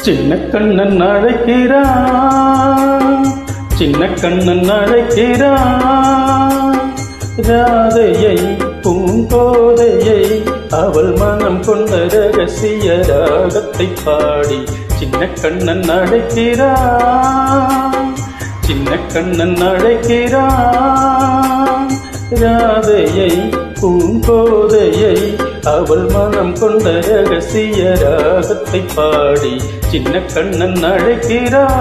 சின்ன கண்ணன் அழைக்கிறான், சின்ன கண்ணன் அழைக்கிறான். ராதையை பூங்கோதையை அவள் மனம் கொண்ட ரகசிய ராகத்தை பாடி சின்ன கண்ணன் அழைக்கிறான், சின்ன கண்ணன் அழைக்கிறான். ராதையை பூங்கோதையை அவள் மனம் கொண்ட ரகசிய ராகத்தை பாடி சின்ன கண்ணன் அழைக்கிறான்.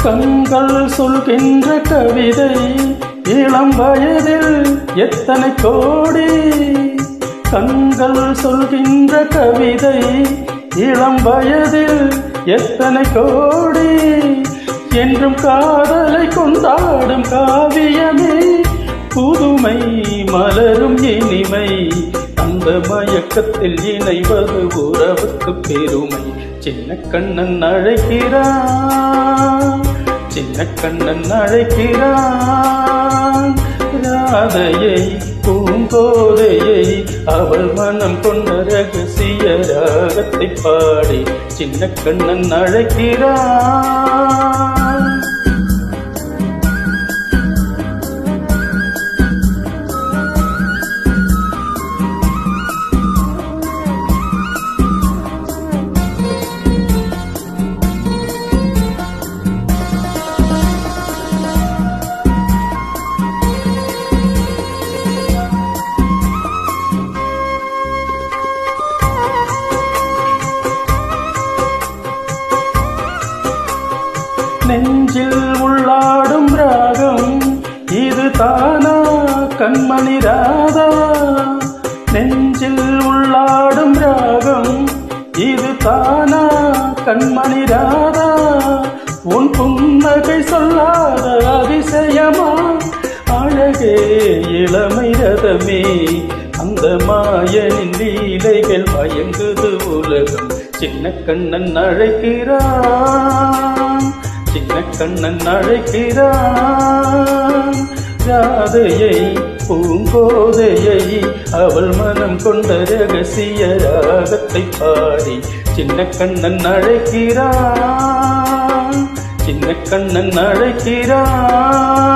கண்கள் சொல்கின்ற கவிதை இளம் வயதில் எத்தனை கோடி. கண்கள் சொல்கின்ற கவிதை இளம் வயதில் எத்தனை கோடி. என்றும் காதலை கொண்டாடும் காவியமே புதுமை மலரும் இனிமை. அந்த மயக்கத்தில் இணைவது உறவுக்கு பெருமை. சின்ன கண்ணன் அழைக்கிறான், சின்ன கண்ணன் அழைக்கிறான். ராதையை பூங்கோதையை அவள் மனம் கொண்ட ரகசிய ராகத்தை பாடி சின்ன கண்ணன் அழைக்கிறான். நெஞ்சில் உள்ளாடும் ராகம் இது தானா கண்மணி ராதா. நெஞ்சில் உள்ளாடும் ராகம் இது தானா கண்மணி ராதா. உன் புன்னகை சொல்லாத அதிசயமா அழகே இளமை ரதமே. அந்த மாயனின் லீலைகள் மயங்குது உலகம். சின்ன கண்ணன் அழைக்கிறான், சின்ன கண்ணன் அழைக்கிறான். ராதையை பூங்கோதையை அவள் மனம் கொண்ட ரகசிய ராகத்தை பாடி சின்ன கண்ணன் அழைக்கிறான், சின்ன கண்ணன் அழைக்கிறான்.